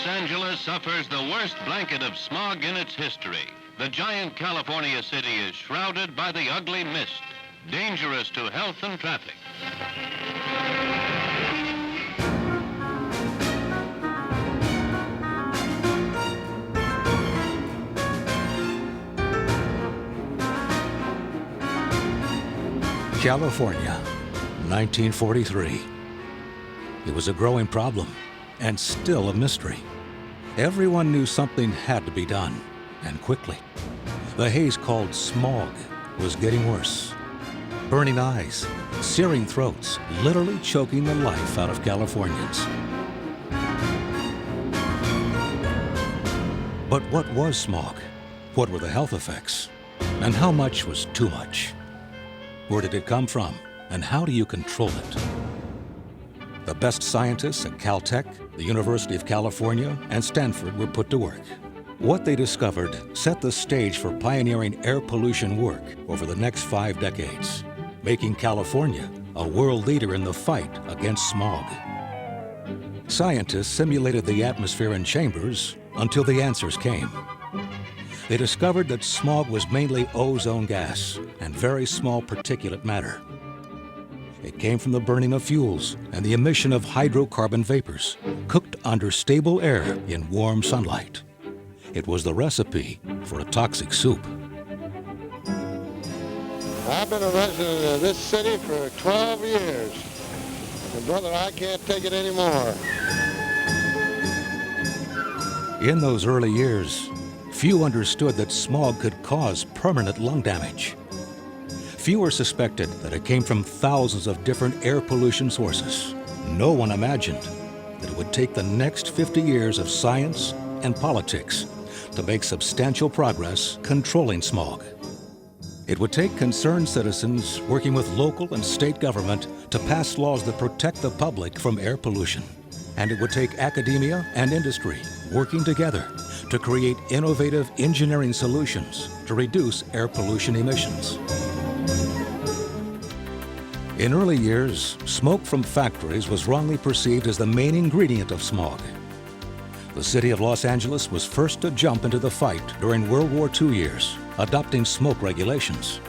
Los Angeles suffers the worst blanket of smog in its history. The giant California city is shrouded by the ugly mist, dangerous to health and traffic. California, 1943. It was a growing problem and still a mystery. Everyone knew something had to be done, and quickly. The haze called smog was getting worse. Burning eyes, searing throats, literally choking the life out of Californians. But what was smog? What were the health effects? And how much was too much? Where did it come from, and how do you control it? The best scientists at Caltech, the University of California, and Stanford were put to work. What they discovered set the stage for pioneering air pollution work over the next 5 decades, making California a world leader in the fight against smog. Scientists simulated the atmosphere in chambers until the answers came. They discovered that smog was mainly ozone gas and very small particulate matter. It came from the burning of fuels and the emission of hydrocarbon vapors, cooked under stable air in warm sunlight. It was the recipe for a toxic soup. I've been a resident of this city for 12 years. And brother, I can't take it anymore. In those early years, few understood that smog could cause permanent lung damage. Fewer suspected that it came from thousands of different air pollution sources. No one imagined that it would take the next 50 years of science and politics to make substantial progress controlling smog. It would take concerned citizens working with local and state government to pass laws that protect the public from air pollution. And it would take academia and industry working together to create innovative engineering solutions to reduce air pollution emissions. In early years, smoke from factories was wrongly perceived as the main ingredient of smog. The city of Los Angeles was first to jump into the fight during World War II years, adopting smoke regulations.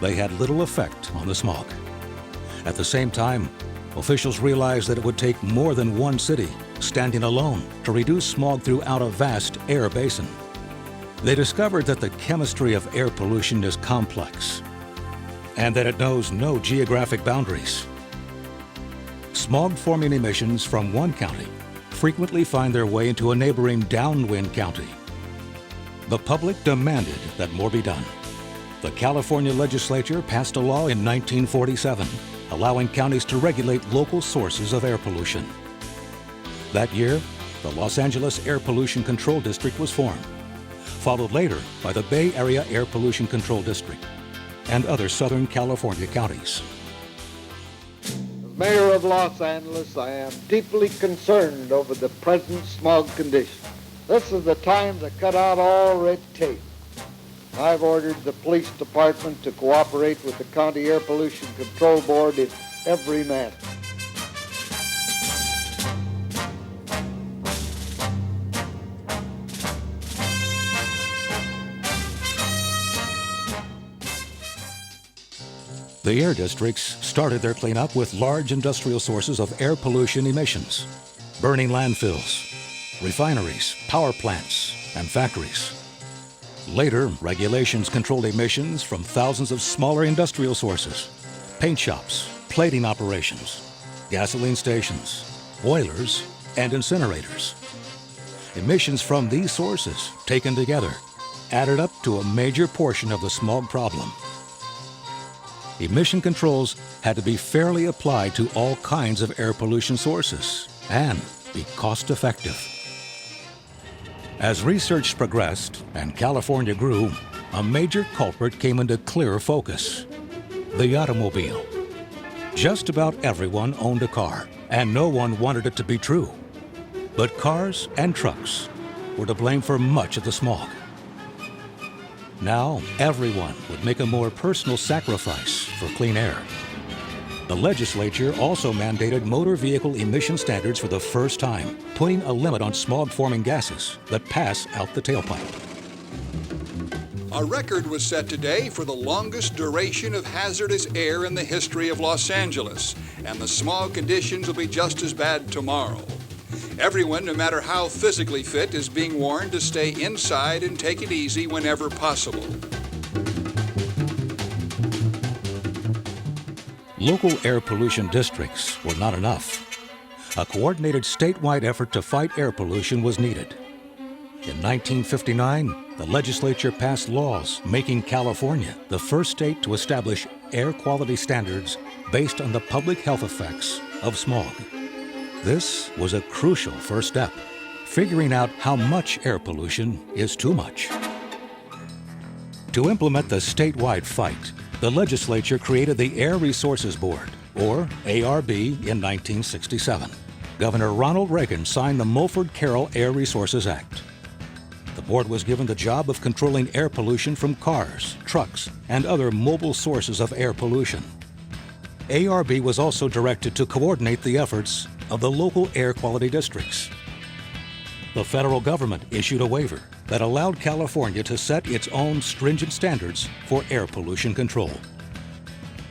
They had little effect on the smog. At the same time, officials realized that it would take more than one city standing alone to reduce smog throughout a vast air basin. They discovered that the chemistry of air pollution is complex and that it knows no geographic boundaries. Smog-forming emissions from one county frequently find their way into a neighboring downwind county. The public demanded that more be done. The California legislature passed a law in 1947 allowing counties to regulate local sources of air pollution. That year, the Los Angeles Air Pollution Control District was formed, followed later by the Bay Area Air Pollution Control District and other Southern California counties. As mayor of Los Angeles, I am deeply concerned over the present smog condition. This is the time to cut out all red tape. I've ordered the police department to cooperate with the County Air Pollution Control Board in every matter. The air districts started their cleanup with large industrial sources of air pollution emissions, burning landfills, refineries, power plants, and factories. Later, regulations controlled emissions from thousands of smaller industrial sources, paint shops, plating operations, gasoline stations, boilers, and incinerators. Emissions from these sources, taken together, added up to a major portion of the smog problem. Emission controls had to be fairly applied to all kinds of air pollution sources and be cost-effective. As research progressed and California grew, a major culprit came into clearer focus: the automobile. Just about everyone owned a car, and no one wanted it to be true. But cars and trucks were to blame for much of the smog. Now, everyone would make a more personal sacrifice for clean air. The legislature also mandated motor vehicle emission standards for the first time, putting a limit on smog-forming gases that pass out the tailpipe. A record was set today for the longest duration of hazardous air in the history of Los Angeles, and the smog conditions will be just as bad tomorrow. Everyone, no matter how physically fit, is being warned to stay inside and take it easy whenever possible. Local air pollution districts were not enough. A coordinated statewide effort to fight air pollution was needed. In 1959, the legislature passed laws making California the first state to establish air quality standards based on the public health effects of smog. This was a crucial first step, figuring out how much air pollution is too much. To implement the statewide fight, the legislature created the Air Resources Board, or ARB, in 1967. Governor Ronald Reagan signed the Mulford-Carroll Air Resources Act. The board was given the job of controlling air pollution from cars, trucks, and other mobile sources of air pollution. ARB was also directed to coordinate the efforts of the local air quality districts. The federal government issued a waiver that allowed California to set its own stringent standards for air pollution control.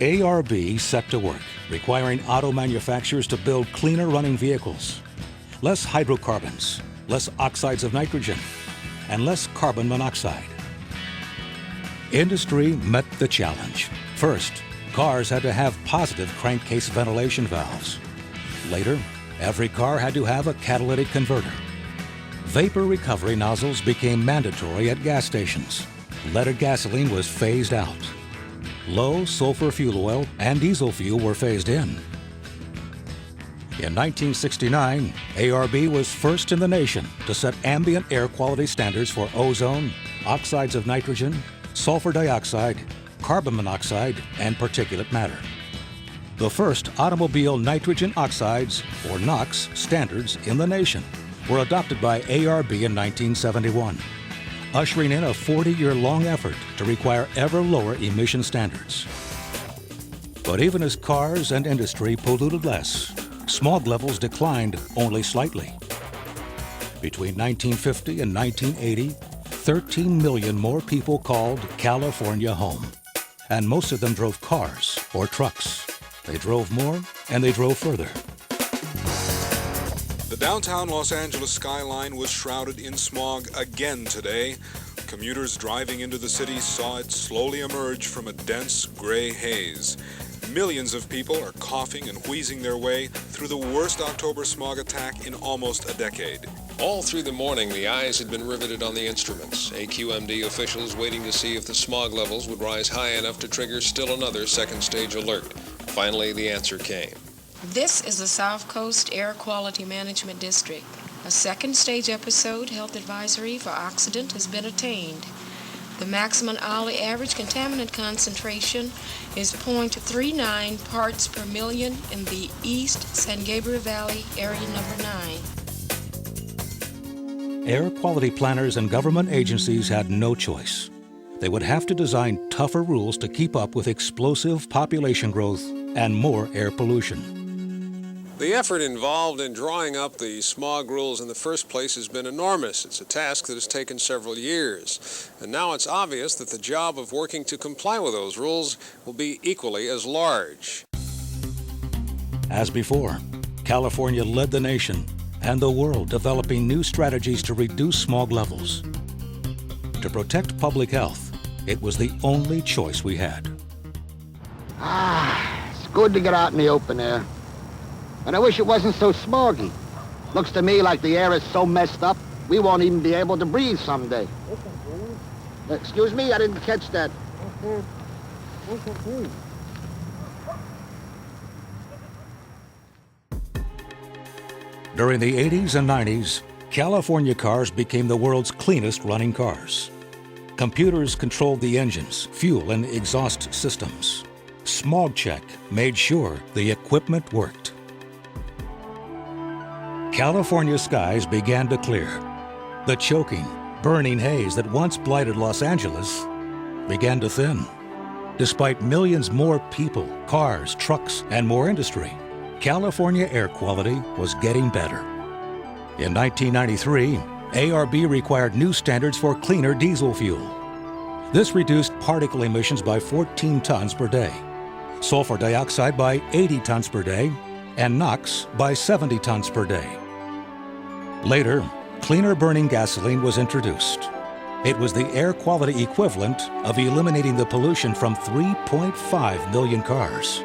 ARB set to work, requiring auto manufacturers to build cleaner running vehicles, less hydrocarbons, less oxides of nitrogen, and less carbon monoxide. Industry met the challenge. First, cars had to have positive crankcase ventilation valves. Later, every car had to have a catalytic converter. Vapor recovery nozzles became mandatory at gas stations. Leaded gasoline was phased out. Low sulfur fuel oil and diesel fuel were phased in. In 1969, ARB was first in the nation to set ambient air quality standards for ozone, oxides of nitrogen, sulfur dioxide, carbon monoxide, and particulate matter. The first automobile nitrogen oxides, or NOx, standards in the nation were adopted by ARB in 1971, ushering in a 40-year-long effort to require ever lower emission standards. But even as cars and industry polluted less, smog levels declined only slightly. Between 1950 and 1980, 13 million more people called California home, and most of them drove cars or trucks. They drove more and they drove further. The downtown Los Angeles skyline was shrouded in smog again today. Commuters driving into the city saw it slowly emerge from a dense gray haze. Millions of people are coughing and wheezing their way through the worst October smog attack in almost a decade. All through the morning, the eyes had been riveted on the instruments. AQMD officials waiting to see if the smog levels would rise high enough to trigger still another second stage alert. Finally, the answer came. This is the South Coast Air Quality Management District. A second stage episode health advisory for accident has been attained. The maximum hourly average contaminant concentration is 0.39 parts per million in the East San Gabriel Valley, area number 9. Air quality planners and government agencies had no choice. They would have to design tougher rules to keep up with explosive population growth and more air pollution. The effort involved in drawing up the smog rules in the first place has been enormous. It's a task that has taken several years. And now it's obvious that the job of working to comply with those rules will be equally as large. As before, California led the nation and the world developing new strategies to reduce smog levels. To protect public health, it was the only choice we had. It's good to get out in the open air. And I wish it wasn't so smoggy. Looks to me like the air is so messed up, we won't even be able to breathe someday. Excuse me, I didn't catch that. During the 80s and 90s, California cars became the world's cleanest running cars. Computers controlled the engines, fuel, and exhaust systems. Smog Check made sure the equipment worked. California skies began to clear. The choking, burning haze that once blighted Los Angeles began to thin. despite millions more people, cars, trucks, and more industry, California air quality was getting better. In 1993, ARB required new standards for cleaner diesel fuel. This reduced particle emissions by 14 tons per day, sulfur dioxide by 80 tons per day, and NOx by 70 tons per day. Later, cleaner burning gasoline was introduced. It was the air quality equivalent of eliminating the pollution from 3.5 million cars.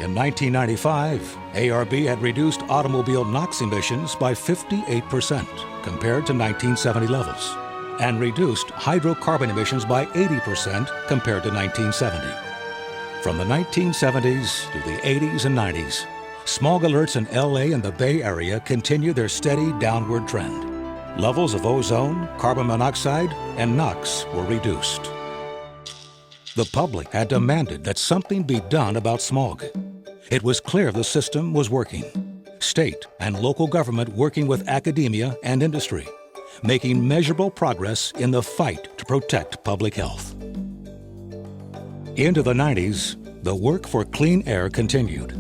In 1995, ARB had reduced automobile NOx emissions by 58% compared to 1970 levels, and reduced hydrocarbon emissions by 80% compared to 1970. From the 1970s to the 80s and 90s, smog alerts in LA and the Bay Area continued their steady downward trend. Levels of ozone, carbon monoxide, and NOx were reduced. The public had demanded that something be done about smog. It was clear the system was working. State and local government working with academia and industry, making measurable progress in the fight to protect public health. Into the 90s, the work for clean air continued.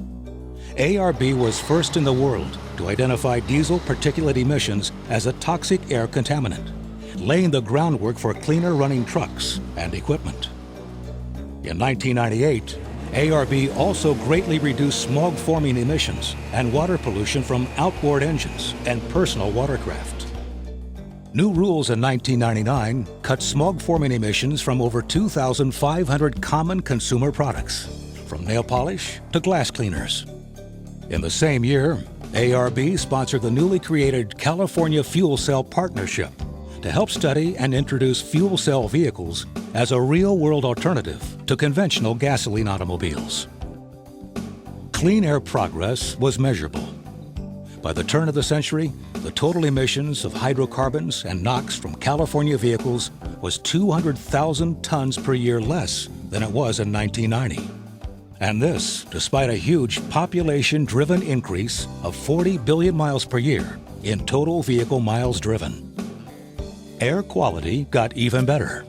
ARB was first in the world to identify diesel particulate emissions as a toxic air contaminant, laying the groundwork for cleaner running trucks and equipment. In 1998, ARB also greatly reduced smog-forming emissions and water pollution from outboard engines and personal watercraft. New rules in 1999 cut smog-forming emissions from over 2,500 common consumer products, from nail polish to glass cleaners. In the same year, ARB sponsored the newly created California Fuel Cell Partnership to help study and introduce fuel cell vehicles as a real-world alternative to conventional gasoline automobiles. Clean air progress was measurable. By the turn of the century, the total emissions of hydrocarbons and NOx from California vehicles was 200,000 tons per year less than it was in 1990. And this, despite a huge population-driven increase of 40 billion miles per year in total vehicle miles driven. Air quality got even better.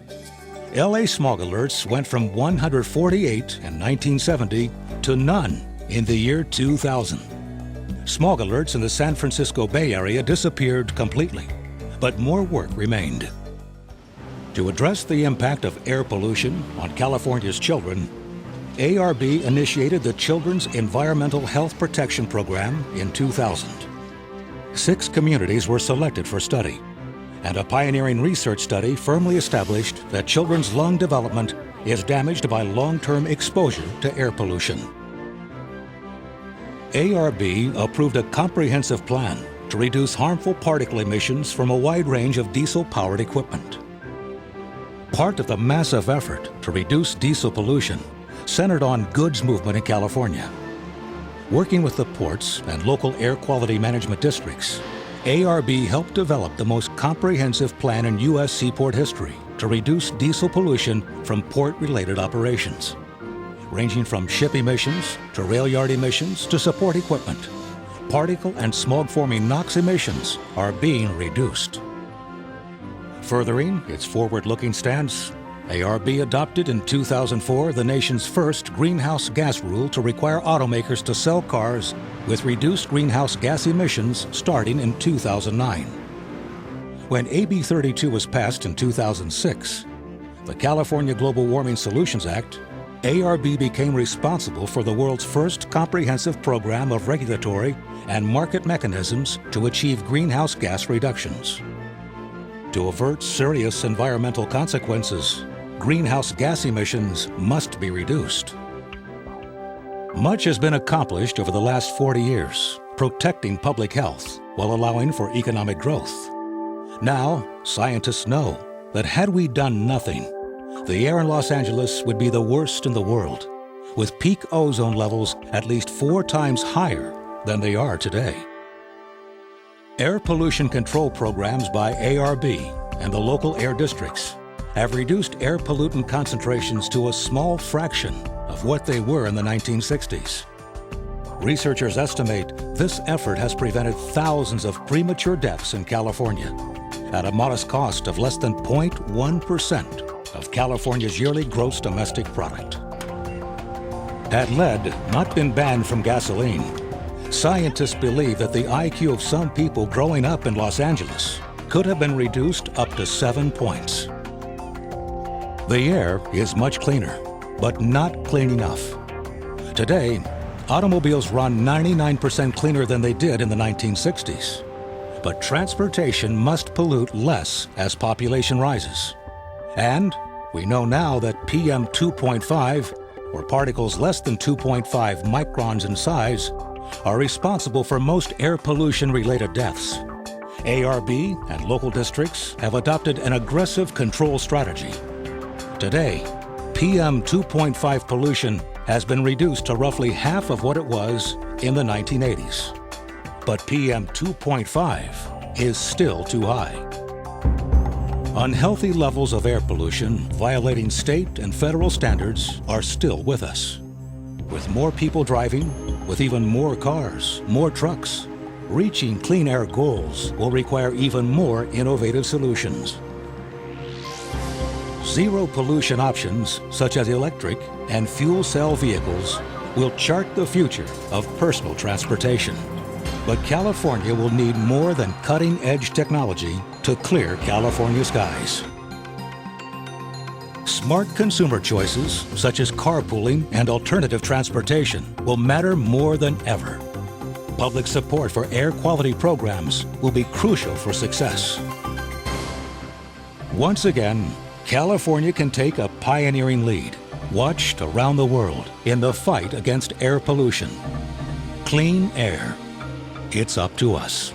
LA smog alerts went from 148 in 1970 to none in the year 2000. Smog alerts in the San Francisco Bay Area disappeared completely, but more work remained. To address the impact of air pollution on California's children, ARB initiated the Children's Environmental Health Protection Program in 2000. 6 communities were selected for study, and a pioneering research study firmly established that children's lung development is damaged by long-term exposure to air pollution. ARB approved a comprehensive plan to reduce harmful particle emissions from a wide range of diesel-powered equipment. Part of the massive effort to reduce diesel pollution centered on goods movement in California. Working with the ports and local air quality management districts, ARB helped develop the most comprehensive plan in U.S. seaport history to reduce diesel pollution from port-related operations. Ranging from ship emissions to rail yard emissions to support equipment, particle and smog-forming NOx emissions are being reduced. Furthering its forward-looking stance, ARB adopted in 2004 the nation's first greenhouse gas rule to require automakers to sell cars with reduced greenhouse gas emissions starting in 2009. When AB 32 was passed in 2006, the California Global Warming Solutions Act, ARB became responsible for the world's first comprehensive program of regulatory and market mechanisms to achieve greenhouse gas reductions. To avert serious environmental consequences, greenhouse gas emissions must be reduced. Much has been accomplished over the last 40 years, protecting public health while allowing for economic growth. Now, scientists know that had we done nothing, the air in Los Angeles would be the worst in the world, with peak ozone levels at least 4 times higher than they are today. Air pollution control programs by ARB and the local air districts have reduced air pollutant concentrations to a small fraction of what they were in the 1960s. Researchers estimate this effort has prevented thousands of premature deaths in California at a modest cost of less than 0.1% of California's yearly gross domestic product. Had lead not been banned from gasoline, scientists believe that the IQ of some people growing up in Los Angeles could have been reduced up to 7 points. The air is much cleaner, but not clean enough. Today, automobiles run 99% cleaner than they did in the 1960s. But transportation must pollute less as population rises. And we know now that PM 2.5, or particles less than 2.5 microns in size, are responsible for most air pollution-related deaths. ARB and local districts have adopted an aggressive control strategy. Today, PM 2.5 pollution has been reduced to roughly half of what it was in the 1980s. But PM 2.5 is still too high. Unhealthy levels of air pollution violating state and federal standards are still with us. With more people driving, with even more cars, more trucks, reaching clean air goals will require even more innovative solutions. Zero pollution options, such as electric and fuel cell vehicles, will chart the future of personal transportation. But California will need more than cutting-edge technology to clear California skies. Smart consumer choices, such as carpooling and alternative transportation, will matter more than ever. Public support for air quality programs will be crucial for success. Once again, California can take a pioneering lead, watched around the world in the fight against air pollution. Clean air. It's up to us.